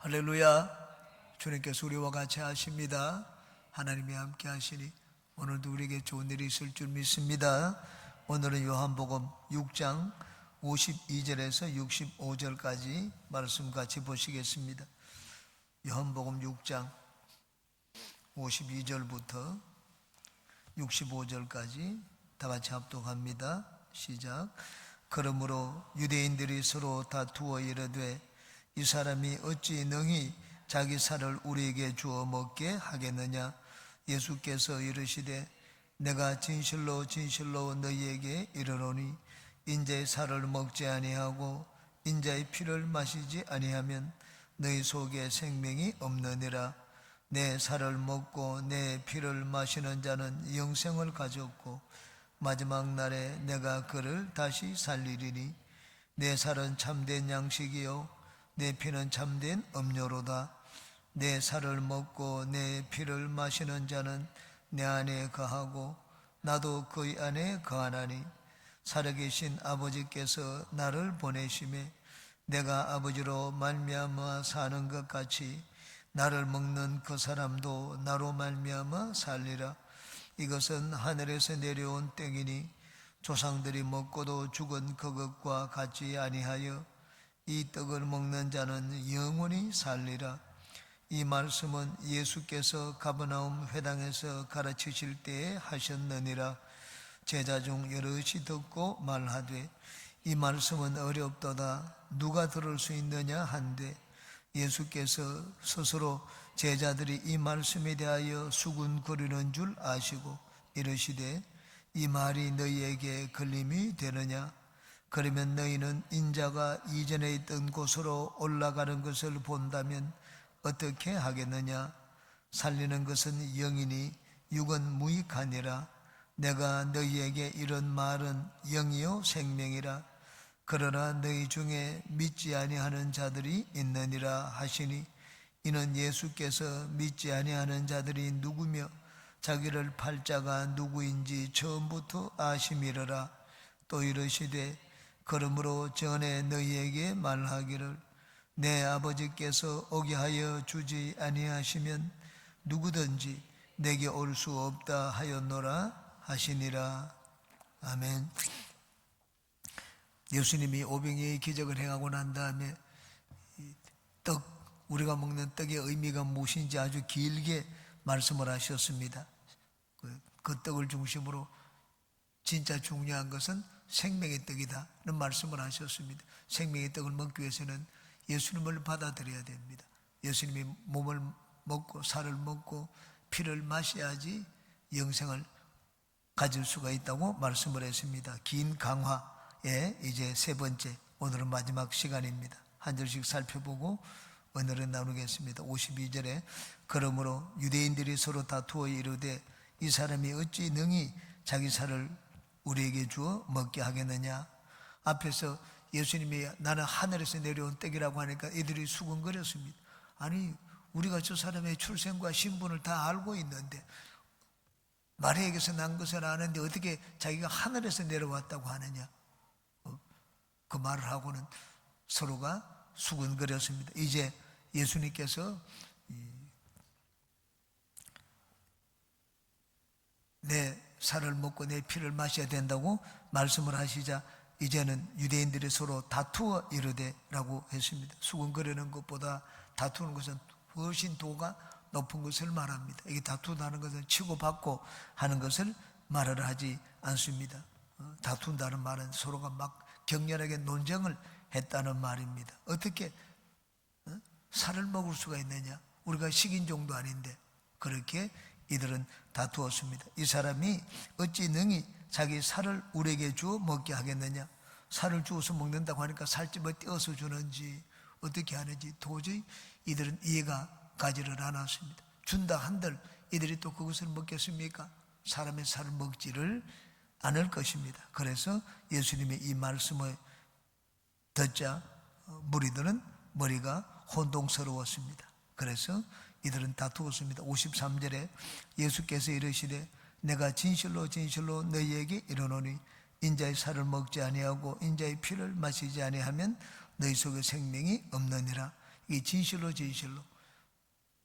할렐루야. 주님께서 우리와 같이 하십니다. 하나님이 함께 하시니 오늘도 우리에게 좋은 일이 있을 줄 믿습니다. 오늘은 요한복음 6장 52절에서 65절까지 말씀 같이 보시겠습니다. 요한복음 6장 52절부터 65절까지 다 같이 합독합니다. 시작. 그러므로 유대인들이 서로 다투어 이르되 이 사람이 어찌 능히 자기 살을 우리에게 주어 먹게 하겠느냐. 예수께서 이르시되 내가 진실로 진실로 너희에게 이르노니 인자의 살을 먹지 아니하고 인자의 피를 마시지 아니하면 너희 속에 생명이 없느니라. 내 살을 먹고 내 피를 마시는 자는 영생을 가졌고 마지막 날에 내가 그를 다시 살리리니 내 살은 참된 양식이요 내 피는 참된 음료로다. 내 살을 먹고 내 피를 마시는 자는 내 안에 거하고 나도 그의 안에 거하나니 살아계신 아버지께서 나를 보내심에 내가 아버지로 말미암아 사는 것 같이 나를 먹는 그 사람도 나로 말미암아 살리라. 이것은 하늘에서 내려온 떡이니 조상들이 먹고도 죽은 그것과 같지 아니하여 이 떡을 먹는 자는 영원히 살리라. 이 말씀은 예수께서 가버나움 회당에서 가르치실 때에 하셨느니라. 제자 중 여럿이 듣고 말하되 이 말씀은 어렵도다 누가 들을 수 있느냐 한데 예수께서 스스로 제자들이 이 말씀에 대하여 수군거리는 줄 아시고 이르시되 이 말이 너희에게 걸림이 되느냐. 그러면 너희는 인자가 이전에 있던 곳으로 올라가는 것을 본다면 어떻게 하겠느냐. 살리는 것은 영이니 육은 무익하니라. 내가 너희에게 이런 말은 영이요 생명이라. 그러나 너희 중에 믿지 아니하는 자들이 있느니라 하시니 이는 예수께서 믿지 아니하는 자들이 누구며 자기를 팔 자가 누구인지 처음부터 아심이러라. 또 이르시되 그러므로 전에 너희에게 말하기를 내 아버지께서 오게 하여 주지 아니하시면 누구든지 내게 올 수 없다 하였노라 하시니라. 아멘. 예수님이 오병이의 기적을 행하고 난 다음에 우리가 먹는 떡의 의미가 무엇인지 아주 길게 말씀을 하셨습니다. 그 떡을 중심으로 진짜 중요한 것은 생명의 떡이다는 말씀을 하셨습니다. 생명의 떡을 먹기 위해서는 예수님을 받아들여야 됩니다. 예수님이 몸을 먹고 살을 먹고 피를 마셔야지 영생을 가질 수가 있다고 말씀을 했습니다. 긴 강화의 이제 세 번째, 오늘은 마지막 시간입니다. 한 절씩 살펴보고 오늘은 나누겠습니다. 52절에 그러므로 유대인들이 서로 다투어 이르되 이 사람이 어찌 능히 자기 살을 우리에게 주어 먹게 하겠느냐. 앞에서 예수님이 나는 하늘에서 내려온 떡이라고 하니까 이들이 수근거렸습니다. 아니 우리가 저 사람의 출생과 신분을 다 알고 있는데 마리아에게서 난 것을 아는데 어떻게 자기가 하늘에서 내려왔다고 하느냐. 그 말을 하고는 서로가 수근거렸습니다. 이제 예수님께서 내 살을 먹고 내 피를 마셔야 된다고 말씀을 하시자 이제는 유대인들이 서로 다투어 이르되라고 했습니다. 수근거리는 것보다 다투는 것은 훨씬 도가 높은 것을 말합니다. 이게 다투다는 것은 치고받고 하는 것을 말을 하지 않습니다. 다툰다는 말은 서로가 막 격렬하게 논쟁을 했다는 말입니다. 어떻게 살을 먹을 수가 있느냐. 우리가 식인종도 아닌데 그렇게 이들은 다투었습니다. 이 사람이 어찌 능히 자기 살을 우리에게 주어 먹게 하겠느냐. 살을 주어서 먹는다고 하니까 살집을 떼어서 주는지 어떻게 하는지 도저히 이들은 이해가 가지를 않았습니다. 준다 한들 이들이 또 그것을 먹겠습니까? 사람의 살을 먹지를 않을 것입니다. 그래서 예수님의 이 말씀을 듣자 무리들은 머리가 혼동스러웠습니다. 그래서 이들은 다투었습니다. 53절에 예수께서 이르시되 내가 진실로 진실로 너희에게 이르노니 인자의 살을 먹지 아니하고 인자의 피를 마시지 아니하면 너희 속에 생명이 없느니라. 이게 진실로 진실로.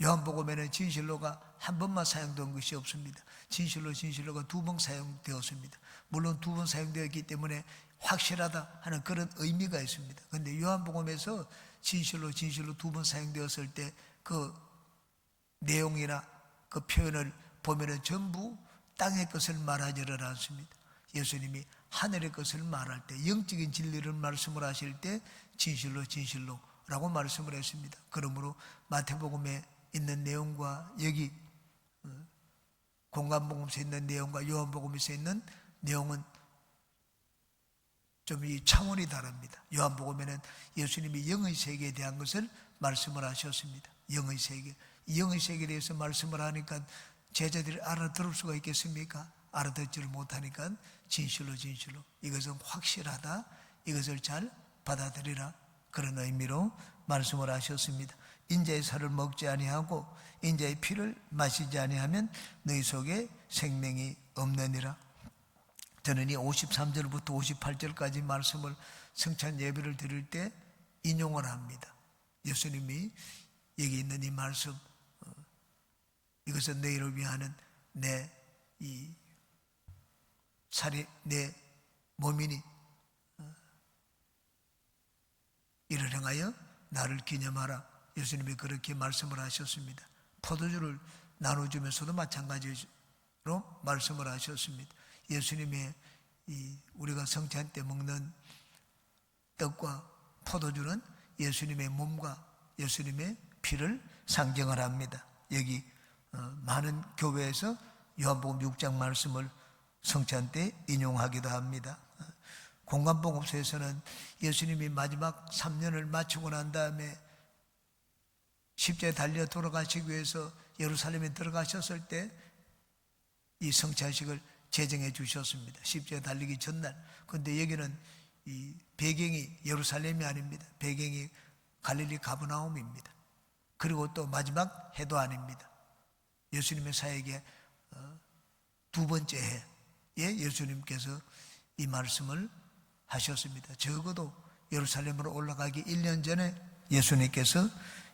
요한복음에는 진실로가 한 번만 사용된 것이 없습니다. 진실로 진실로가 2번 사용되었습니다. 물론 2번 사용되었기 때문에 확실하다 하는 그런 의미가 있습니다. 그런데 요한복음에서 진실로 진실로 2번 사용되었을 때 그 내용이나 그 표현을 보면은 전부 땅의 것을 말하지를 않습니다. 예수님이 하늘의 것을 말할 때, 영적인 진리를 말씀을 하실 때 진실로 진실로라고 말씀을 했습니다. 그러므로 마태복음에 있는 내용과 여기 공관복음서에 있는 내용과 요한복음에서 있는 내용은 좀 이 차원이 다릅니다. 요한복음에는 예수님이 영의 세계에 대한 것을 말씀을 하셨습니다. 영의 세계, 이 영의 세계에 대해서 말씀을 하니까 제자들이 알아들을 수가 있겠습니까? 알아듣지를 못하니까 진실로 진실로, 이것은 확실하다, 이것을 잘 받아들이라, 그런 의미로 말씀을 하셨습니다. 인자의 살을 먹지 아니하고 인자의 피를 마시지 아니하면 너희 속에 생명이 없느니라. 저는 이 53절부터 58절까지 말씀을 성찬 예배를 드릴 때 인용을 합니다. 예수님이 여기 있는 이 말씀, 이것은 너희를 위하는 내 이 살이, 내 몸이니 이를 행하여 나를 기념하라. 예수님이 그렇게 말씀을 하셨습니다. 포도주를 나눠주면서도 마찬가지로 말씀을 하셨습니다. 예수님의 우리가 성찬 때 먹는 떡과 포도주는 예수님의 몸과 예수님의 피를 상징을 합니다. 여기 많은 교회에서 요한복음 6장 말씀을 성찬 때 인용하기도 합니다. 공관복음서에서는 예수님이 마지막 3년을 마치고 난 다음에 십자가에 달려 돌아가시기 위해서 예루살렘에 들어가셨을 때 이 성찬식을 제정해 주셨습니다. 십자가에 달리기 전날. 그런데 여기는 이 배경이 예루살렘이 아닙니다. 배경이 갈릴리 가버나움입니다. 그리고 또 마지막 해도 아닙니다. 예수님의 사역의 2번째 해에 예수님께서 이 말씀을 하셨습니다. 적어도 예루살렘으로 올라가기 1년 전에 예수님께서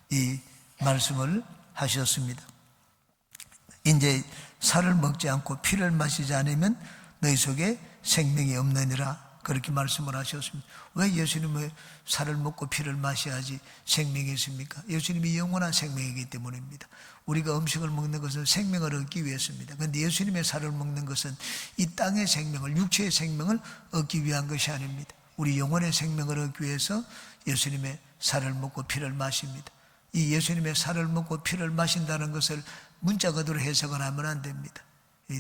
이 말씀을 하셨습니다. 이제 살을 먹지 않고 피를 마시지 않으면 너희 속에 생명이 없느니라, 그렇게 말씀을 하셨습니다. 왜 예수님은 살을 먹고 피를 마셔야지 생명이 있습니까? 예수님이 영원한 생명이기 때문입니다. 우리가 음식을 먹는 것은 생명을 얻기 위해서입니다. 그런데 예수님의 살을 먹는 것은 이 땅의 생명을, 육체의 생명을 얻기 위한 것이 아닙니다. 우리 영혼의 생명을 얻기 위해서 예수님의 살을 먹고 피를 마십니다. 이 예수님의 살을 먹고 피를 마신다는 것을 문자 그대로 해석을 하면 안 됩니다. 이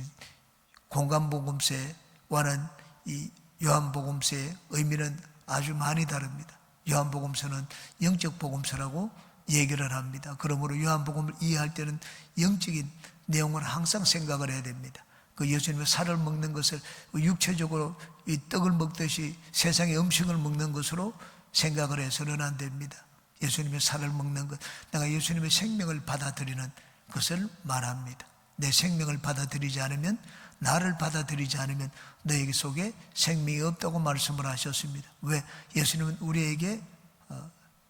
공관복음서와는 이 요한복음서의 의미는 아주 많이 다릅니다. 요한복음서는 영적 복음서라고 얘기를 합니다. 그러므로 요한복음을 이해할 때는 영적인 내용을 항상 생각을 해야 됩니다. 그 예수님의 살을 먹는 것을 육체적으로 이 떡을 먹듯이 세상의 음식을 먹는 것으로 생각을 해서는 안 됩니다. 예수님의 살을 먹는 것, 내가 예수님의 생명을 받아들이는 것을 말합니다. 내 생명을 받아들이지 않으면, 나를 받아들이지 않으면 너희 속에 생명이 없다고 말씀을 하셨습니다. 왜? 예수님은 우리에게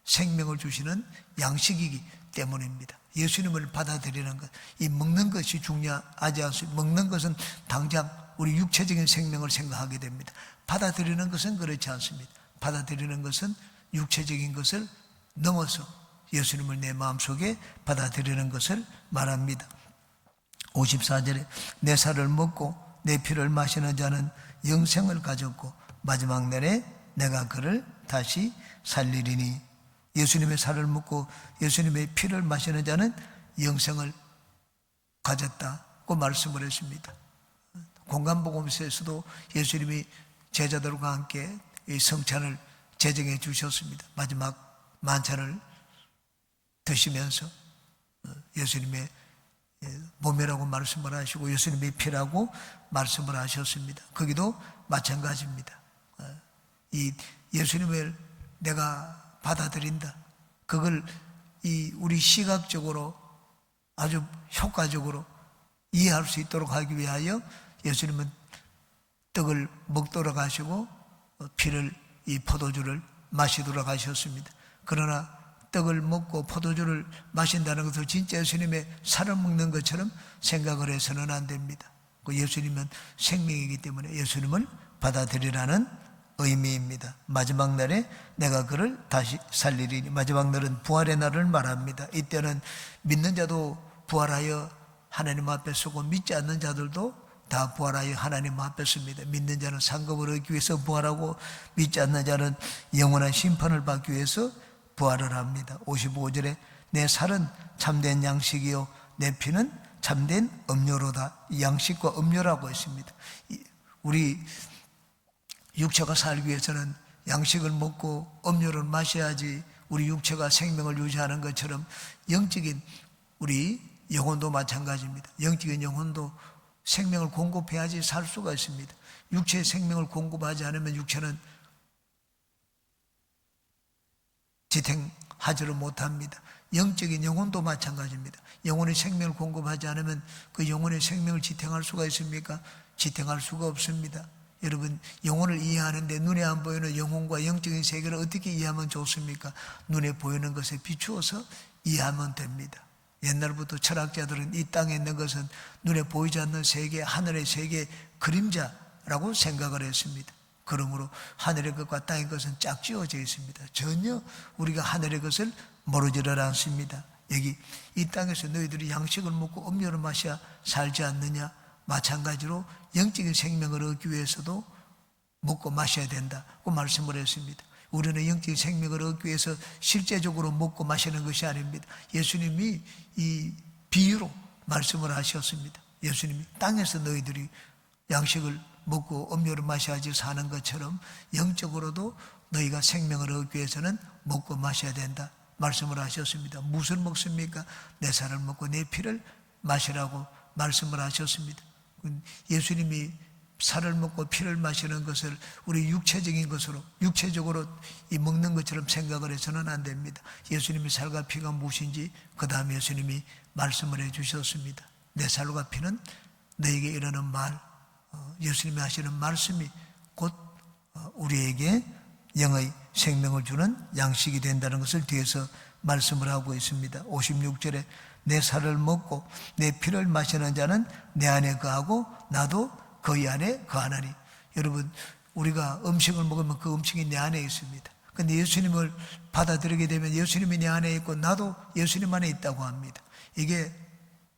생명을 주시는 양식이기 때문입니다. 예수님을 받아들이는 것, 이 먹는 것이 중요하지 않습니다. 먹는 것은 당장 우리 육체적인 생명을 생각하게 됩니다. 받아들이는 것은 그렇지 않습니다. 받아들이는 것은 육체적인 것을 넘어서 예수님을 내 마음속에 받아들이는 것을 말합니다. 54절에 내 살을 먹고 내 피를 마시는 자는 영생을 가졌고 마지막 날에 내가 그를 다시 살리리니. 예수님의 살을 먹고 예수님의 피를 마시는 자는 영생을 가졌다고 말씀을 했습니다. 공관복음서에서도 예수님이 제자들과 함께 이 성찬을 제정해 주셨습니다. 마지막 만찬을 드시면서 예수님의 몸이라고 말씀을 하시고 예수님의 피라고 말씀을 하셨습니다. 거기도 마찬가지입니다. 이 예수님을 내가 받아들인다, 그걸 우리 시각적으로 아주 효과적으로 이해할 수 있도록 하기 위하여 예수님은 떡을 먹도록 하시고 피를, 이 포도주를 마시도록 하셨습니다. 그러나 떡을 먹고 포도주를 마신다는 것을 진짜 예수님의 살을 먹는 것처럼 생각을 해서는 안 됩니다. 그 예수님은 생명이기 때문에 예수님을 받아들이라는 의미입니다. 마지막 날에 내가 그를 다시 살리리니. 마지막 날은 부활의 날을 말합니다. 이때는 믿는 자도 부활하여 하나님 앞에 서고 믿지 않는 자들도 다 부활하여 하나님 앞에 섭니다. 믿는 자는 상급을 얻기 위해서 부활하고 믿지 않는 자는 영원한 심판을 받기 위해서 부활을 합니다. 55절에 내 살은 참된 양식이요 내 피는 참된 음료로다. 양식과 음료라고 했습니다. 우리 육체가 살기 위해서는 양식을 먹고 음료를 마셔야지 우리 육체가 생명을 유지하는 것처럼 영적인 우리 영혼도 마찬가지입니다. 영적인 영혼도 생명을 공급해야지 살 수가 있습니다. 육체의 생명을 공급하지 않으면 육체는 지탱하지를 못합니다. 영적인 영혼도 마찬가지입니다. 영혼의 생명을 공급하지 않으면 그 영혼의 생명을 지탱할 수가 있습니까? 지탱할 수가 없습니다. 여러분, 영혼을 이해하는데 눈에 안 보이는 영혼과 영적인 세계를 어떻게 이해하면 좋습니까? 눈에 보이는 것에 비추어서 이해하면 됩니다. 옛날부터 철학자들은 이 땅에 있는 것은 눈에 보이지 않는 세계, 하늘의 세계 그림자라고 생각을 했습니다. 그러므로 하늘의 것과 땅의 것은 짝지어져 있습니다. 전혀 우리가 하늘의 것을 모르지를 않습니다. 여기 이 땅에서 너희들이 양식을 먹고 음료를 마셔야 살지 않느냐? 마찬가지로 영적인 생명을 얻기 위해서도 먹고 마셔야 된다고 말씀을 했습니다. 우리는 영적인 생명을 얻기 위해서 실제적으로 먹고 마시는 것이 아닙니다. 예수님이 이 비유로 말씀을 하셨습니다. 예수님이 땅에서 너희들이 양식을 먹고 음료를 마셔야지 사는 것처럼 영적으로도 너희가 생명을 얻기 위해서는 먹고 마셔야 된다 말씀을 하셨습니다. 무엇을 먹습니까? 내 살을 먹고 내 피를 마시라고 말씀을 하셨습니다. 예수님이 살을 먹고 피를 마시는 것을 우리 육체적인 것으로 육체적으로 이 먹는 것처럼 생각을 해서는 안 됩니다. 예수님의 살과 피가 무엇인지 그 다음에 예수님이 말씀을 해 주셨습니다. 내 살과 피는 너에게 이르는 말, 예수님이 하시는 말씀이 곧 우리에게 영의 생명을 주는 양식이 된다는 것을 뒤에서 말씀을 하고 있습니다. 56절에 내 살을 먹고 내 피를 마시는 자는 내 안에 거하고 나도 그의 안에 거하나니. 여러분, 우리가 음식을 먹으면 그 음식이 내 안에 있습니다. 그런데 예수님을 받아들이게 되면 예수님이 내 안에 있고 나도 예수님 안에 있다고 합니다. 이게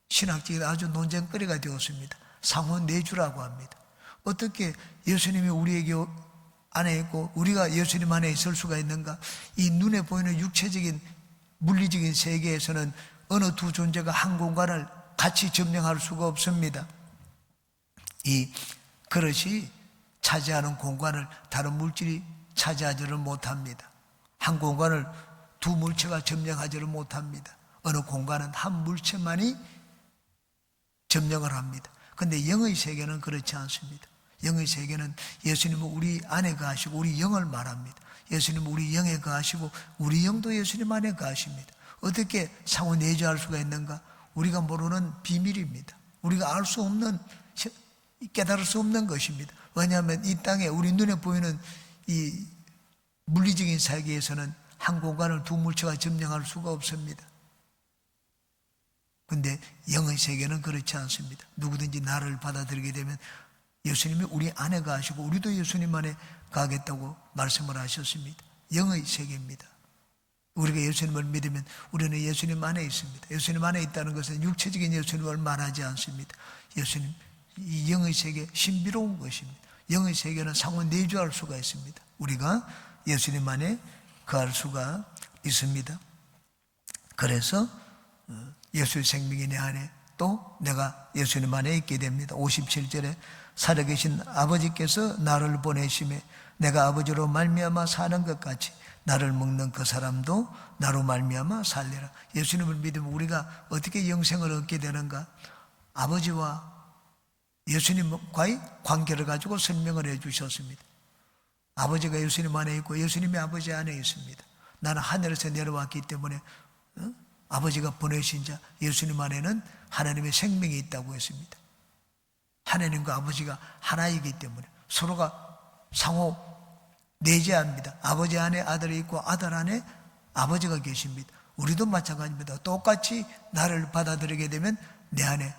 신학적으로 아주 논쟁거리가 되었습니다. 상호내주라고 합니다. 어떻게 예수님이 우리에게 안에 있고 우리가 예수님 안에 있을 수가 있는가? 이 눈에 보이는 육체적인 물리적인 세계에서는 어느 두 존재가 한 공간을 같이 점령할 수가 없습니다. 이 그릇이 차지하는 공간을 다른 물질이 차지하지를 못합니다. 한 공간을 두 물체가 점령하지를 못합니다. 어느 공간은 한 물체만이 점령을 합니다. 그런데 영의 세계는 그렇지 않습니다. 영의 세계는 예수님은 우리 안에 거하시고 우리 영을 말합니다. 예수님은 우리 영에 거하시고 우리 영도 예수님 안에 거하십니다. 어떻게 상호 내주할 수가 있는가? 우리가 모르는 비밀입니다. 우리가 알 수 없는, 깨달을 수 없는 것입니다. 왜냐하면 이 땅에 우리 눈에 보이는 이 물리적인 세계에서는 한 공간을 두 물체가 점령할 수가 없습니다. 그런데 영의 세계는 그렇지 않습니다. 누구든지 나를 받아들이게 되면 예수님이 우리 안에 거하시고 우리도 예수님 안에 가겠다고 말씀을 하셨습니다. 영의 세계입니다. 우리가 예수님을 믿으면 우리는 예수님 안에 있습니다. 예수님 안에 있다는 것은 육체적인 예수님을 말하지 않습니다. 예수님, 이 영의 세계 신비로운 것입니다. 영의 세계는 상호 내주할 수가 있습니다. 우리가 예수님 안에 거할 수가 있습니다. 그래서 예수의 생명이 내 안에 또 내가 예수님 안에 있게 됩니다. 57절에 살아계신 아버지께서 나를 보내심에 내가 아버지로 말미암아 사는 것 같이 나를 먹는 그 사람도 나로 말미암아 살리라. 예수님을 믿으면 우리가 어떻게 영생을 얻게 되는가? 아버지와 예수님과의 관계를 가지고 설명을 해 주셨습니다. 아버지가 예수님 안에 있고 예수님이 아버지 안에 있습니다. 나는 하늘에서 내려왔기 때문에 아버지가 보내신 자 예수님 안에는 하나님의 생명이 있다고 했습니다. 하나님과 아버지가 하나이기 때문에 서로가 상호 내재합니다. 아버지 안에 아들이 있고 아들 안에 아버지가 계십니다. 우리도 마찬가지입니다. 똑같이 나를 받아들이게 되면 내 안에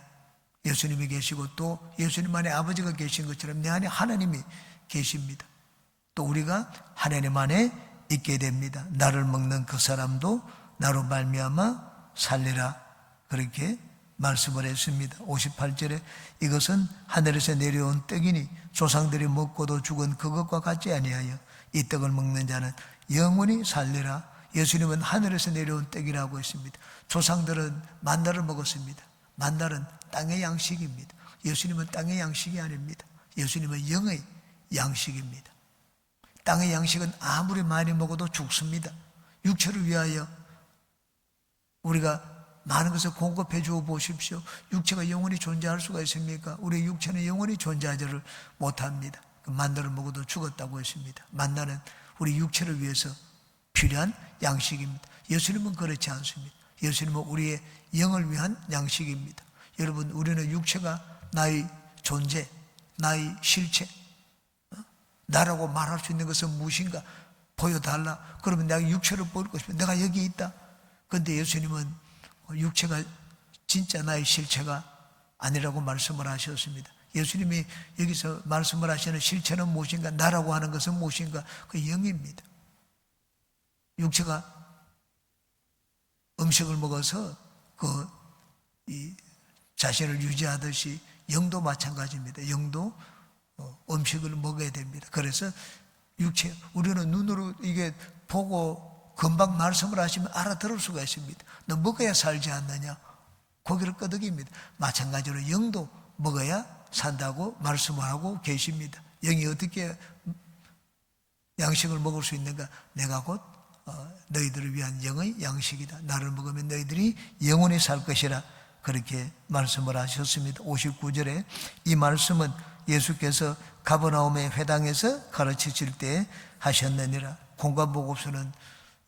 예수님이 계시고 또 예수님 안에 아버지가 계신 것처럼 내 안에 하나님이 계십니다. 또 우리가 하나님 안에 있게 됩니다. 나를 먹는 그 사람도 나로 말미암아 살리라, 그렇게 말씀을 했습니다. 58절에 이것은 하늘에서 내려온 떡이니 조상들이 먹고도 죽은 그것과 같지 아니하여 이 떡을 먹는 자는 영원히 살리라. 예수님은 하늘에서 내려온 떡이라고 했습니다. 조상들은 만나를 먹었습니다. 만나는 땅의 양식입니다. 예수님은 땅의 양식이 아닙니다. 예수님은 영의 양식입니다. 땅의 양식은 아무리 많이 먹어도 죽습니다. 육체를 위하여 우리가 많은 것을 공급해 주어 보십시오. 육체가 영원히 존재할 수가 있습니까? 우리 육체는 영원히 존재하지를 못합니다. 그 만나를 먹어도 죽었다고 했습니다. 만나는 우리 육체를 위해서 필요한 양식입니다. 예수님은 그렇지 않습니다. 예수님은 우리의 영을 위한 양식입니다. 여러분, 우리는 육체가 나의 존재, 나의 실체, 나라고 말할 수 있는 것은 무엇인가 보여달라. 그러면 내가 육체를 보일 것이면 내가 여기 있다. 그런데 예수님은 육체가 진짜 나의 실체가 아니라고 말씀을 하셨습니다. 예수님이 여기서 말씀을 하시는 실체는 무엇인가, 나라고 하는 것은 무엇인가, 그 영입니다. 육체가 음식을 먹어서 자신을 유지하듯이 영도 마찬가지입니다. 영도 음식을 먹어야 됩니다. 그래서 육체, 우리는 눈으로 이게 보고 금방 말씀을 하시면 알아들을 수가 있습니다. 너 먹어야 살지 않느냐? 고개를 끄덕입니다. 마찬가지로 영도 먹어야 산다고 말씀을 하고 계십니다. 영이 어떻게 양식을 먹을 수 있는가? 내가 곧 너희들을 위한 영의 양식이다. 나를 먹으면 너희들이 영원히 살 것이라, 그렇게 말씀을 하셨습니다. 59절에 이 말씀은 예수께서 가버나움의 회당에서 가르치실 때 하셨느니라. 공관복음서는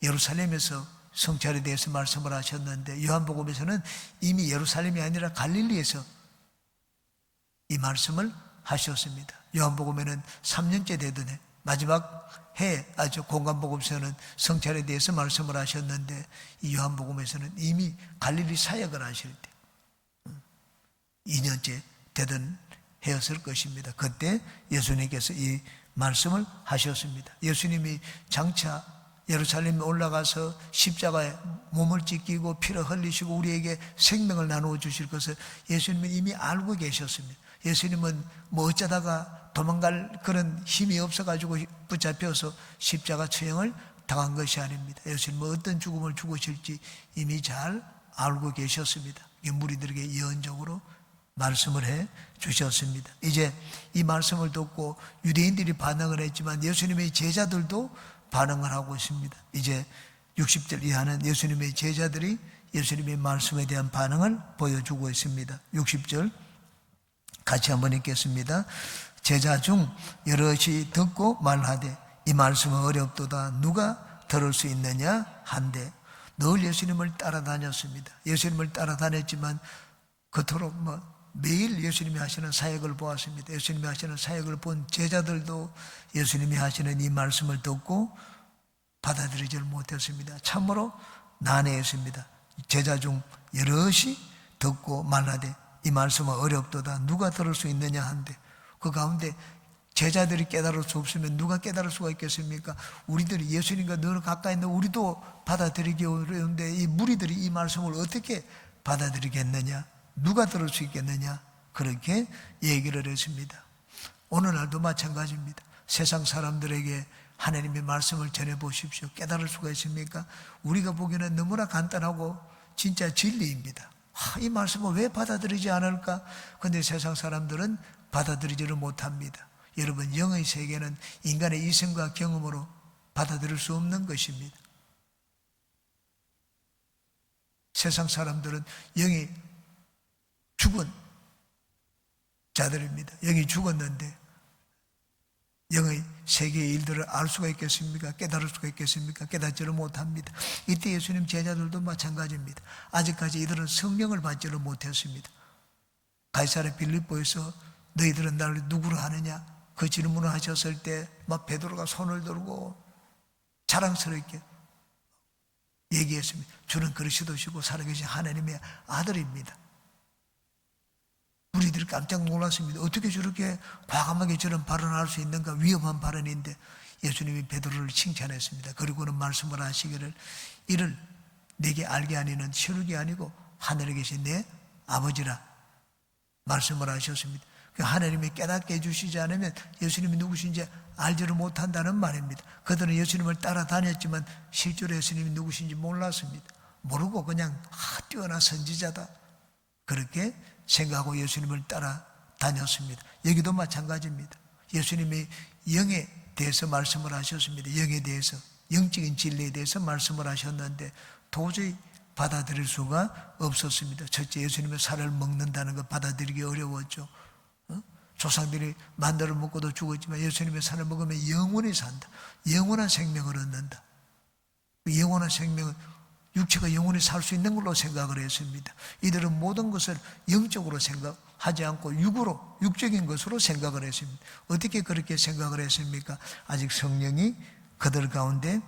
예루살렘에서 성찰에 대해서 말씀을 하셨는데, 요한복음에서는 이미 예루살렘이 아니라 갈릴리에서 이 말씀을 하셨습니다. 요한복음에는 3년째 되던 해, 마지막 해에 아주 공관복음서는 성찰에 대해서 말씀을 하셨는데, 이 요한복음에서는 이미 갈릴리 사역을 하실 때 2년째 되던 해였을 것입니다. 그때 예수님께서 이 말씀을 하셨습니다. 예수님이 장차 예루살렘에 올라가서 십자가에 몸을 찢기고 피를 흘리시고 우리에게 생명을 나누어 주실 것을 예수님은 이미 알고 계셨습니다. 예수님은 뭐 어쩌다가 도망갈 그런 힘이 없어가지고 붙잡혀서 십자가 처형을 당한 것이 아닙니다. 예수님은 어떤 죽음을 죽으실지 이미 잘 알고 계셨습니다. 무리들에게 예언적으로 말씀을 해 주셨습니다. 이제 이 말씀을 듣고 유대인들이 반응을 했지만 예수님의 제자들도 반응을 하고 있습니다. 이제 60절 이하는 예수님의 제자들이 예수님의 말씀에 대한 반응을 보여주고 있습니다. 60절 같이 한번 읽겠습니다. 제자 중 여럿이 듣고 말하되 이 말씀은 어렵도다 누가 들을 수 있느냐 한데, 늘 예수님을 따라다녔습니다. 예수님을 따라다녔지만 그토록 매일 예수님이 하시는 사역을 보았습니다. 예수님이 하시는 사역을 본 제자들도 예수님이 하시는 이 말씀을 듣고 받아들이지 못했습니다. 참으로 난해했습니다. 제자 중 여럿이 듣고 말하되 이 말씀은 어렵도다 누가 들을 수 있느냐 한데, 그 가운데 제자들이 깨달을 수 없으면 누가 깨달을 수가 있겠습니까? 우리들이 예수님과 늘 가까이 있는 우리도 받아들이기 어려운데 이 무리들이 이 말씀을 어떻게 받아들이겠느냐, 누가 들을 수 있겠느냐, 그렇게 얘기를 했습니다. 오늘날도 마찬가지입니다. 세상 사람들에게 하나님의 말씀을 전해보십시오. 깨달을 수가 있습니까? 우리가 보기에는 너무나 간단하고 진짜 진리입니다. 이 말씀을 왜 받아들이지 않을까? 그런데 세상 사람들은 받아들이지를 못합니다. 여러분, 영의 세계는 인간의 이성과 경험으로 받아들일 수 없는 것입니다. 세상 사람들은 영이 죽은 자들입니다. 영이 죽었는데 영의 세계의 일들을 알 수가 있겠습니까? 깨달을 수가 있겠습니까? 깨닫지를 못합니다. 이때 예수님 제자들도 마찬가지입니다. 아직까지 이들은 성령을 받지를 못했습니다. 가이사랴 빌립보에서 너희들은 나를 누구로 하느냐? 그 질문을 하셨을 때 막 베드로가 손을 들고 자랑스럽게 얘기했습니다. 주는 그리스도시고 살아계신 하나님의 아들입니다. 우리들이 깜짝 놀랐습니다. 어떻게 저렇게 과감하게 저런 발언할 수 있는가? 위험한 발언인데 예수님이 베드로를 칭찬했습니다. 그리고는 말씀을 하시기를 이를 내게 알게 하니는 세력이 아니고 하늘에 계신 내 아버지라 말씀을 하셨습니다. 하나님이 깨닫게 해주시지 않으면 예수님이 누구신지 알지를 못한다는 말입니다. 그들은 예수님을 따라다녔지만 실제로 예수님이 누구신지 몰랐습니다. 모르고 그냥 뛰어난 선지자다 그렇게 생각하고 예수님을 따라다녔습니다. 여기도 마찬가지입니다. 예수님이 영에 대해서 말씀을 하셨습니다. 영에 대해서, 영적인 진리에 대해서 말씀을 하셨는데 도저히 받아들일 수가 없었습니다. 첫째, 예수님의 살을 먹는다는 것 받아들이기 어려웠죠. 조상들이 만다를 먹고도 죽었지만 예수님의 살을 먹으면 영원히 산다. 영원한 생명을 얻는다. 영원한 생명은 육체가 영원히 살 수 있는 걸로 생각을 했습니다. 이들은 모든 것을 영적으로 생각하지 않고 육적인 것으로 생각을 했습니다. 어떻게 그렇게 생각을 했습니까? 아직 성령이 그들 가운데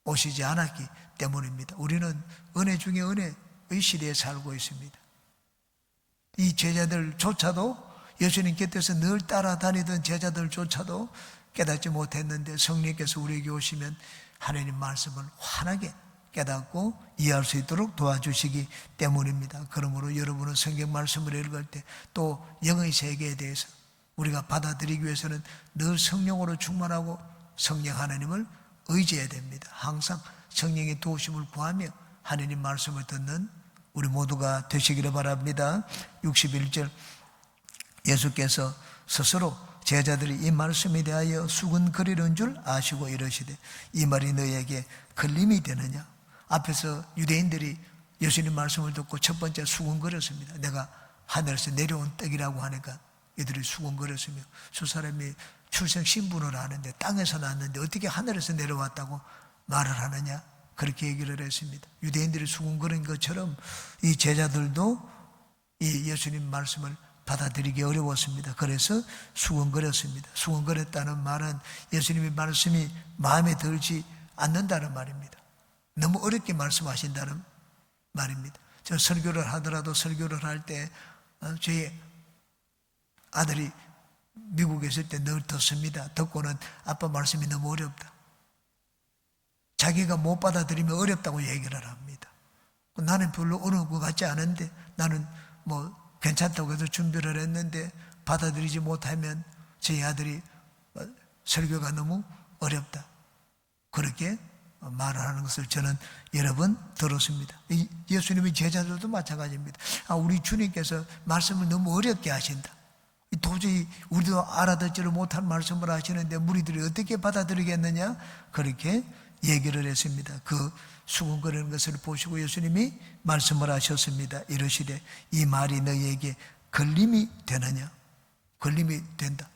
오시지 않았기 때문입니다. 우리는 은혜 중에 은혜의 시대에 살고 있습니다. 이 제자들조차도 예수님 곁에서 늘 따라다니던 제자들조차도 깨닫지 못했는데 성령께서 우리에게 오시면 하나님 말씀을 환하게 깨닫고 이해할 수 있도록 도와주시기 때문입니다. 그러므로 여러분은 성경 말씀을 읽을 때 또 영의 세계에 대해서 우리가 받아들이기 위해서는 늘 성령으로 충만하고 성령 하나님을 의지해야 됩니다. 항상 성령의 도우심을 구하며 하나님 말씀을 듣는 우리 모두가 되시기를 바랍니다. 61절 예수께서 스스로 제자들이 이 말씀에 대하여 수근거리는 줄 아시고 이러시되 이 말이 너에게 걸림이 되느냐? 앞에서 유대인들이 예수님 말씀을 듣고 첫 번째 수근거렸습니다. 내가 하늘에서 내려온 떡이라고 하니까 이들이 수근거렸으며 저 사람이 출생 신분을 아는데 땅에서 났는데 어떻게 하늘에서 내려왔다고 말을 하느냐? 그렇게 얘기를 했습니다. 유대인들이 수근거린 것처럼 이 제자들도 이 예수님 말씀을 받아들이기 어려웠습니다. 그래서 수근거렸습니다. 수근거렸다는 말은 예수님의 말씀이 마음에 들지 않는다는 말입니다. 너무 어렵게 말씀하신다는 말입니다. 저 설교를 하더라도 설교를 할 때 저희 아들이 미국에 있을 때 늘 듣습니다. 듣고는 아빠 말씀이 너무 어렵다. 자기가 못 받아들이면 어렵다고 얘기를 합니다. 나는 별로 어려운 것 같지 않은데 나는 뭐 괜찮다고 해서 준비를 했는데 받아들이지 못하면 저희 아들이 설교가 너무 어렵다. 그렇게 말을 하는 것을 저는 여러 번 들었습니다. 예수님의 제자들도 마찬가지입니다. 우리 주님께서 말씀을 너무 어렵게 하신다. 도저히 우리도 알아듣지를 못한 말씀을 하시는데 무리들이 어떻게 받아들이겠느냐? 그렇게 얘기를 했습니다. 그 수근거리는 것을 보시고 예수님이 말씀을 하셨습니다. 이러시되 이 말이 너희에게 걸림이 되느냐? 걸림이 된다.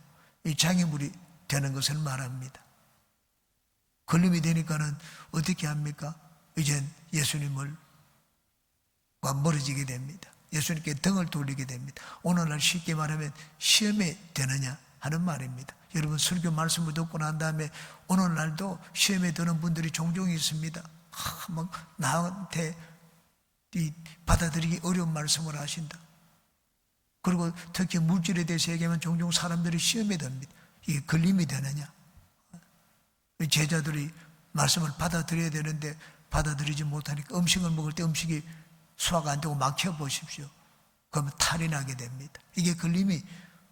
이 장애물이 되는 것을 말합니다. 걸림이 되니까는 어떻게 합니까? 이젠 예수님과 멀어지게 됩니다. 예수님께 등을 돌리게 됩니다. 오늘날 쉽게 말하면 시험에 되느냐 하는 말입니다. 여러분 설교 말씀을 듣고 난 다음에 오늘날도 시험에 드는 분들이 종종 있습니다. 막 나한테 받아들이기 어려운 말씀을 하신다. 그리고 특히 물질에 대해서 얘기하면 종종 사람들이 시험에 듭니다. 이게 걸림이 되느냐? 제자들이 말씀을 받아들여야 되는데 받아들이지 못하니까 음식을 먹을 때 음식이 소화가 안 되고 막혀보십시오. 그러면 탈이 나게 됩니다. 이게 걸림이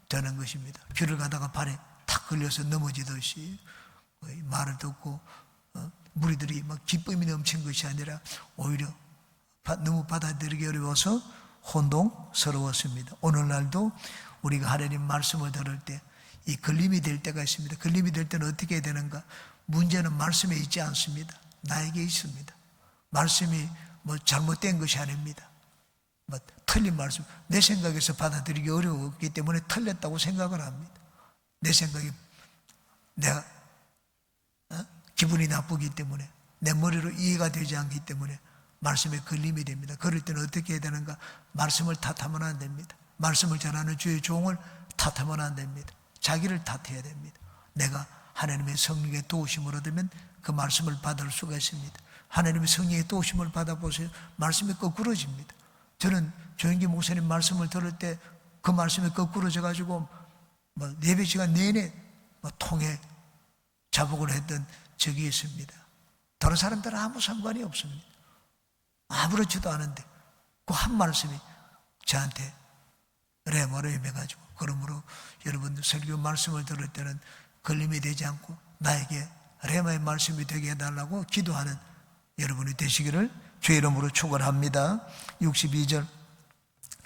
되는 것입니다. 길을 가다가 발에 탁 걸려서 넘어지듯이 말을 듣고 무리들이 막 기쁨이 넘친 것이 아니라 오히려 너무 받아들이기 어려워서 혼동스러웠습니다. 오늘날도 우리가 하나님 말씀을 들을 때 이 걸림이 될 때가 있습니다. 걸림이 될 때는 어떻게 해야 되는가? 문제는 말씀에 있지 않습니다. 나에게 있습니다. 말씀이 뭐 잘못된 것이 아닙니다. 뭐 틀린 말씀, 내 생각에서 받아들이기 어려웠기 때문에 틀렸다고 생각을 합니다. 내 생각이 내가 기분이 나쁘기 때문에 내 머리로 이해가 되지 않기 때문에 말씀에 걸림이 됩니다. 그럴 때는 어떻게 해야 되는가? 말씀을 탓하면 안 됩니다. 말씀을 전하는 주의 종을 탓하면 안 됩니다. 자기를 탓해야 됩니다. 내가 하나님의 성령의 도우심을 얻으면 그 말씀을 받을 수가 있습니다. 하나님의 성령의 도우심을 받아보세요. 말씀이 거꾸러집니다. 저는 조영기 목사님 말씀을 들을 때 그 말씀이 거꾸러져 가지고 예배 시간 내내 통해 자복을 했던 적이 있습니다. 다른 사람들은 아무 상관이 없습니다. 아무렇지도 않은데 그 한 말씀이 저한테 레마로 임해가지고, 그러므로 여러분들 설교 말씀을 들을 때는 걸림이 되지 않고 나에게 레마의 말씀이 되게 해달라고 기도하는 여러분이 되시기를 주의 이름으로 축원합니다. 62절,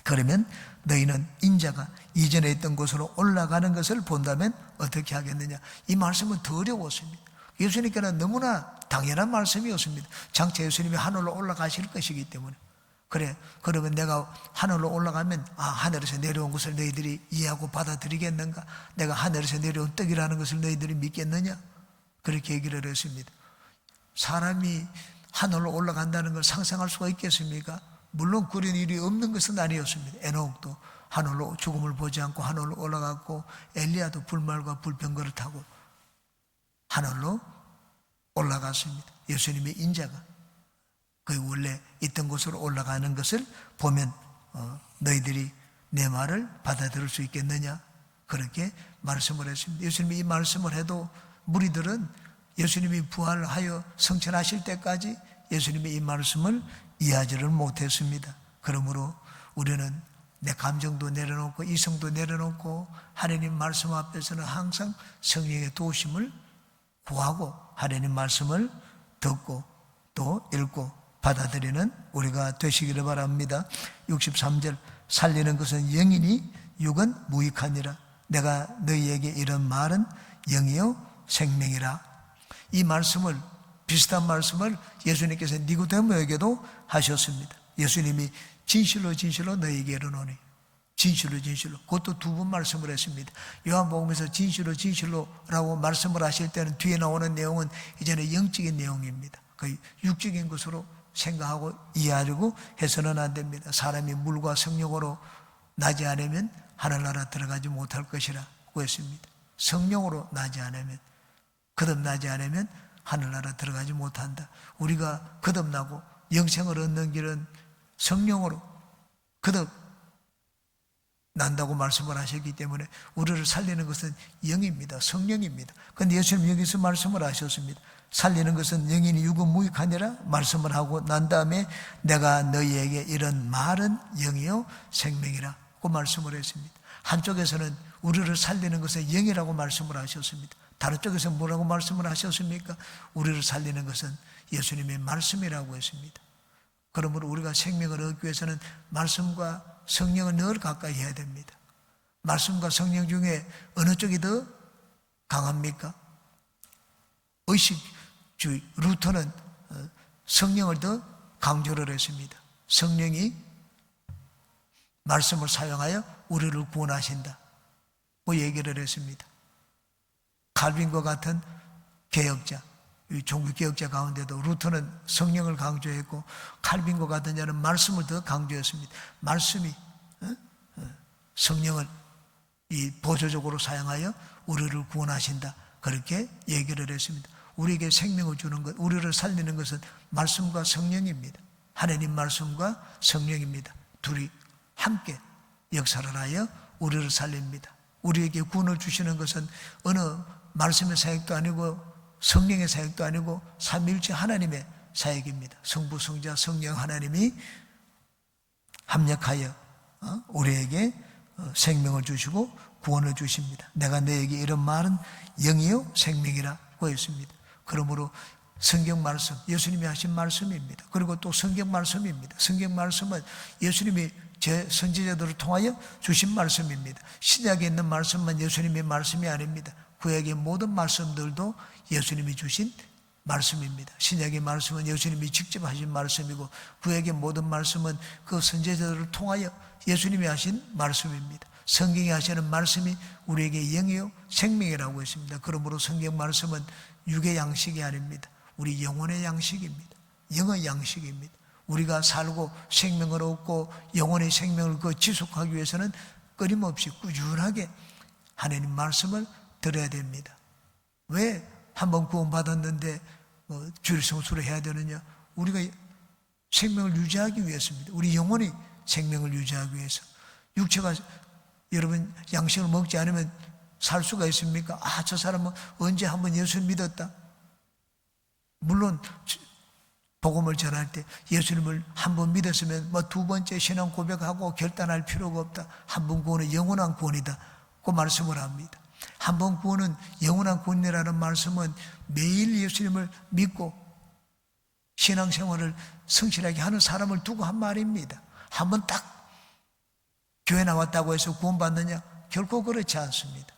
그러면 너희는 인자가 이전에 있던 곳으로 올라가는 것을 본다면 어떻게 하겠느냐. 이 말씀은 더 어려웠습니다. 예수님께는 너무나 당연한 말씀이었습니다. 장차 예수님이 하늘로 올라가실 것이기 때문에. 그래, 그러면 내가 하늘로 올라가면 하늘에서 내려온 것을 너희들이 이해하고 받아들이겠는가? 내가 하늘에서 내려온 떡이라는 것을 너희들이 믿겠느냐? 그렇게 얘기를 했습니다. 사람이 하늘로 올라간다는 걸 상상할 수가 있겠습니까? 물론 그런 일이 없는 것은 아니었습니다. 에녹도 하늘로 죽음을 보지 않고 하늘로 올라갔고, 엘리야도 불말과 불병거를 타고 하늘로 올라갔습니다. 예수님의 인자가 그 원래 있던 곳으로 올라가는 것을 보면 너희들이 내 말을 받아들일 수 있겠느냐? 그렇게 말씀을 했습니다. 예수님이 이 말씀을 해도 무리들은 예수님이 부활하여 성천하실 때까지 예수님의 이 말씀을 이해하지를 못했습니다. 그러므로 우리는 내 감정도 내려놓고 이성도 내려놓고 하나님 말씀 앞에서는 항상 성령의 도우심을 구하고 하나님 말씀을 듣고 또 읽고 받아들이는 우리가 되시기를 바랍니다. 63절, 살리는 것은 영이니 육은 무익하니라. 내가 너희에게 이런 말은 영이요 생명이라. 이 말씀을, 비슷한 말씀을 예수님께서 니고데모에게도 하셨습니다. 예수님이 진실로 진실로 너희에게 이르노니, 진실로 진실로, 그것도 두 번 말씀을 했습니다. 요한복음에서 진실로 진실로라고 말씀을 하실 때는 뒤에 나오는 내용은 이제는 영적인 내용입니다. 그 육적인 것으로 생각하고 이해하려고 해서는 안 됩니다. 사람이 물과 성령으로 나지 않으면 하늘나라 들어가지 못할 것이라고 했습니다. 성령으로 나지 않으면, 거듭나지 않으면 하늘나라 들어가지 못한다. 우리가 거듭나고 영생을 얻는 길은 성령으로 거듭난다고 말씀을 하셨기 때문에 우리를 살리는 것은 영입니다. 성령입니다. 그런데 예수님 여기서 말씀을 하셨습니다. 살리는 것은 영이니 육은 무익하니라 말씀을 하고 난 다음에 내가 너희에게 이런 말은 영이요 생명이라 고 말씀을 했습니다. 한쪽에서는 우리를 살리는 것은 영이라고 말씀을 하셨습니다. 다른 쪽에서 뭐라고 말씀을 하셨습니까? 우리를 살리는 것은 예수님의 말씀이라고 했습니다. 그러므로 우리가 생명을 얻기 위해서는 말씀과 성령을 늘 가까이 해야 됩니다. 말씀과 성령 중에 어느 쪽이 더 강합니까? 의식주의 루터는 성령을 더 강조를 했습니다. 성령이 말씀을 사용하여 우리를 구원하신다 그 얘기를 했습니다. 칼빈과 같은 개혁자, 종교개혁자 가운데도 루터는 성령을 강조했고 칼빈과 같은 자는 말씀을 더 강조했습니다. 말씀이 성령을 이 보조적으로 사용하여 우리를 구원하신다 그렇게 얘기를 했습니다. 우리에게 생명을 주는 것, 우리를 살리는 것은 말씀과 성령입니다. 하나님 말씀과 성령입니다. 둘이 함께 역사를 하여 우리를 살립니다. 우리에게 구원을 주시는 것은 어느 말씀의 사역도 아니고 성령의 사역도 아니고 삼위일체 하나님의 사역입니다. 성부, 성자, 성령 하나님이 합력하여 우리에게 생명을 주시고 구원을 주십니다. 내가 너에게 이런 말은 영이요 생명이라고 했습니다. 그러므로 성경 말씀, 예수님이 하신 말씀입니다. 그리고 또 성경 말씀입니다. 성경 말씀은 예수님이 제 선지자들을 통하여 주신 말씀입니다. 신약에 있는 말씀만 예수님의 말씀이 아닙니다. 구약의 모든 말씀들도 예수님이 주신 말씀입니다. 신약의 말씀은 예수님이 직접 하신 말씀이고 구약의 모든 말씀은 그 선지자들을 통하여 예수님이 하신 말씀입니다. 성경이 하시는 말씀이 우리에게 영이요 생명이라고 했습니다. 그러므로 성경 말씀은 육의 양식이 아닙니다. 우리 영혼의 양식입니다. 영의 양식입니다. 우리가 살고 생명을 얻고 영혼의 생명을 지속하기 위해서는 끊임없이 꾸준하게 하나님 말씀을 들어야 됩니다. 왜 한번 구원받았는데 주일 성수를 해야 되느냐? 우리가 생명을 유지하기 위해서입니다. 우리 영혼이 생명을 유지하기 위해서. 육체가 여러분 양식을 먹지 않으면 살 수가 있습니까? 아, 저 사람은 언제 한번 예수를 믿었다. 물론 복음을 전할 때 예수님을 한 번 믿었으면 뭐 두 번째 신앙 고백하고 결단할 필요가 없다. 한 번 구원은 영원한 구원이다. 그 말씀을 합니다. 한 번 구원은 영원한 구원이라는 말씀은 매일 예수님을 믿고 신앙생활을 성실하게 하는 사람을 두고 한 말입니다. 한 번 딱 교회 나왔다고 해서 구원받느냐? 결코 그렇지 않습니다.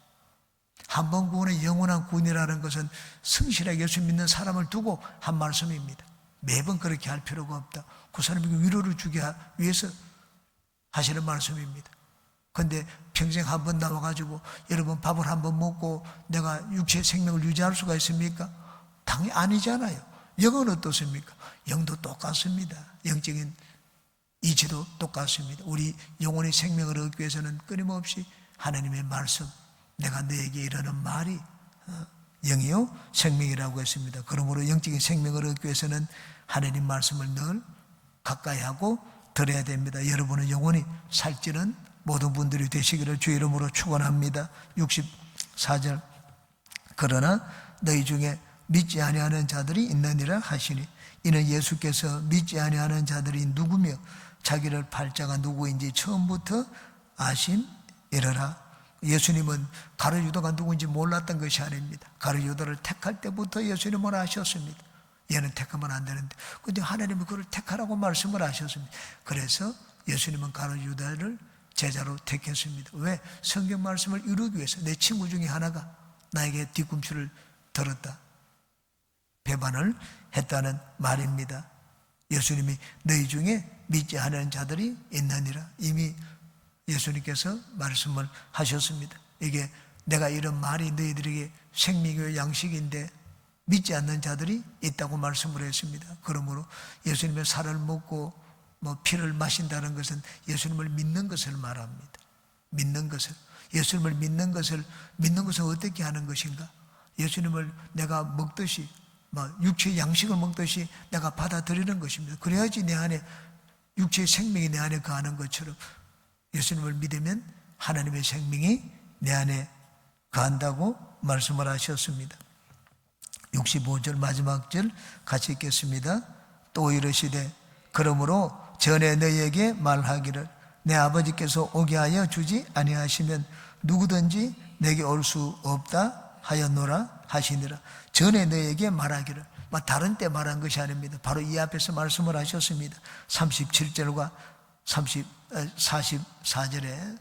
한 번 구원은 영원한 구원이라는 것은 성실하게 예수 믿는 사람을 두고 한 말씀입니다. 매번 그렇게 할 필요가 없다. 그 사람에게 위로를 주기 위해서 하시는 말씀입니다. 그런데 평생 한 번 나와가지고 여러분 밥을 한 번 먹고 내가 육체의 생명을 유지할 수가 있습니까? 당연히 아니잖아요. 영은 어떻습니까? 영도 똑같습니다. 영적인 이치도 똑같습니다. 우리 영혼의 생명을 얻기 위해서는 끊임없이 하나님의 말씀, 내가 너에게 이르는 말이 영이요 생명이라고 했습니다. 그러므로 영적인 생명을 얻기 위해서는 하나님 말씀을 늘 가까이 하고 들어야 됩니다. 여러분의 영혼이 살찌는 모든 분들이 되시기를 주의 이름으로 축원합니다. 64절 그러나 너희 중에 믿지 아니하는 자들이 있느니라 하시니 이는 예수께서 믿지 아니하는 자들이 누구며 자기를 팔자가 누구인지 처음부터 아심이러라. 예수님은 가룟 유다가 누구인지 몰랐던 것이 아닙니다. 가룟 유다를 택할 때부터 예수님은 아셨습니다. 얘는 택하면 안 되는데, 근데 하나님은 그를 택하라고 말씀을 하셨습니다. 그래서 예수님은 가룟 유다를 제자로 택했습니다. 왜? 성경 말씀을 이루기 위해서. 내 친구 중에 하나가 나에게 뒤꿈치를 들었다, 배반을 했다는 말입니다. 예수님이 너희 중에 믿지 않는 자들이 있느니라 이미 예수님께서 말씀을 하셨습니다. 이게 내가 이런 말이 너희들에게 생명의 양식인데 믿지 않는 자들이 있다고 말씀을 했습니다. 그러므로 예수님의 살을 먹고 피를 마신다는 것은 예수님을 믿는 것을 말합니다. 믿는 것을. 예수님을 믿는 것을 어떻게 하는 것인가? 예수님을 내가 먹듯이 육체의 양식을 먹듯이 내가 받아들이는 것입니다. 그래야지 내 안에 육체의 생명이 내 안에 거하는 것처럼 예수님을 믿으면 하나님의 생명이 내 안에 거한다고 말씀을 하셨습니다. 65절 마지막 절 같이 읽겠습니다. 또 이르시되 그러므로 전에 너희에게 말하기를 내 아버지께서 오게 하여 주지 아니하시면 누구든지 내게 올 수 없다 하였노라 하시니라. 전에 너희에게 말하기를, 다른 때 말한 것이 아닙니다. 바로 이 앞에서 말씀을 하셨습니다. 37절과 44절에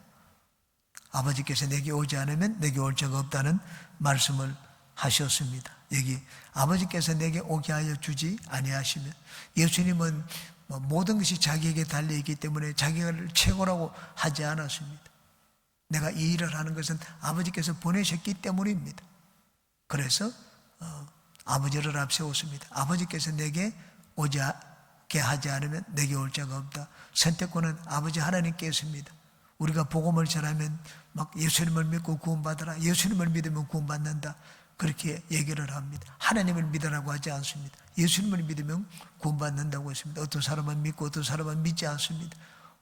아버지께서 내게 오지 않으면 내게 올 자가 없다는 말씀을 하셨습니다. 여기 아버지께서 내게 오게 하여 주지 아니하시면, 예수님은 모든 것이 자기에게 달려있기 때문에 자기를 최고라고 하지 않았습니다. 내가 이 일을 하는 것은 아버지께서 보내셨기 때문입니다. 그래서 아버지를 앞세웠습니다. 아버지께서 내게 오게 하지 않으면 내게 올 자가 없다. 선택권은 아버지 하나님께 있습니다. 우리가 복음을 전하면 예수님을 믿고 구원받으라, 예수님을 믿으면 구원받는다, 그렇게 얘기를 합니다. 하나님을 믿으라고 하지 않습니다. 예수님을 믿으면 구원받는다고 했습니다. 어떤 사람은 믿고 어떤 사람은 믿지 않습니다.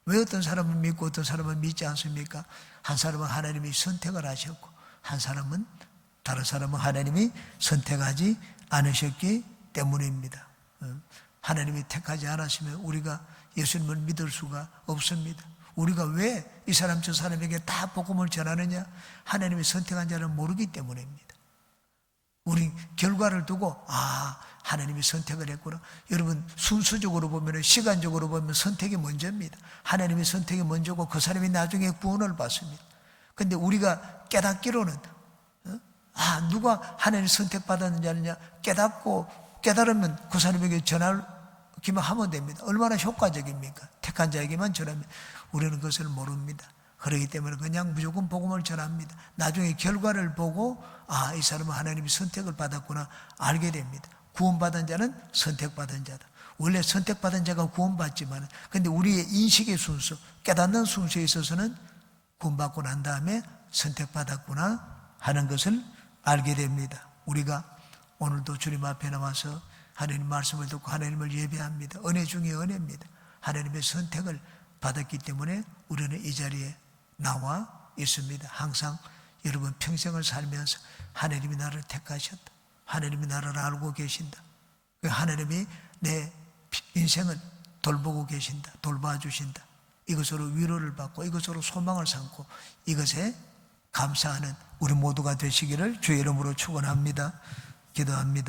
왜 어떤 사람은 믿고 어떤 사람은 믿지 않습니까? 한 사람은 하나님이 선택을 하셨고 다른 사람은 하나님이 선택하지 않으셨기 때문입니다. 하나님이 택하지 않았으면 우리가 예수님을 믿을 수가 없습니다. 우리가 왜 이 사람 저 사람에게 다 복음을 전하느냐? 하나님이 선택한 자를 모르기 때문입니다. 우리 결과를 두고 하나님이 선택을 했구나. 여러분, 순수적으로 보면, 시간적으로 보면 선택이 먼저입니다. 하나님의 선택이 먼저고 그 사람이 나중에 구원을 받습니다. 그런데 우리가 깨닫기로는 누가 하나님 선택받았느냐 하느냐 깨달으면 그 사람에게 전하기만 하면 됩니다. 얼마나 효과적입니까? 택한 자에게만 전하면. 우리는 그것을 모릅니다. 그렇기 때문에 그냥 무조건 복음을 전합니다. 나중에 결과를 보고 이 사람은 하나님이 선택을 받았구나 알게 됩니다. 구원받은 자는 선택받은 자다. 원래 선택받은 자가 구원받지만, 근데 우리의 인식의 순서, 깨닫는 순서에 있어서는 구원받고 난 다음에 선택받았구나 하는 것을 알게 됩니다. 우리가 오늘도 주님 앞에 나와서 하나님 말씀을 듣고 하나님을 예배합니다. 은혜 중에 은혜입니다. 하나님의 선택을 받았기 때문에 우리는 이 자리에 나와 있습니다. 항상 여러분 평생을 살면서 하나님이 나를 택하셨다. 하나님이 나를 알고 계신다. 하나님이 내 인생을 돌보고 계신다. 돌봐주신다. 이것으로 위로를 받고 이것으로 소망을 삼고 이것에 감사하는 우리 모두가 되시기를 주의 이름으로 축원합니다. 기도합니다.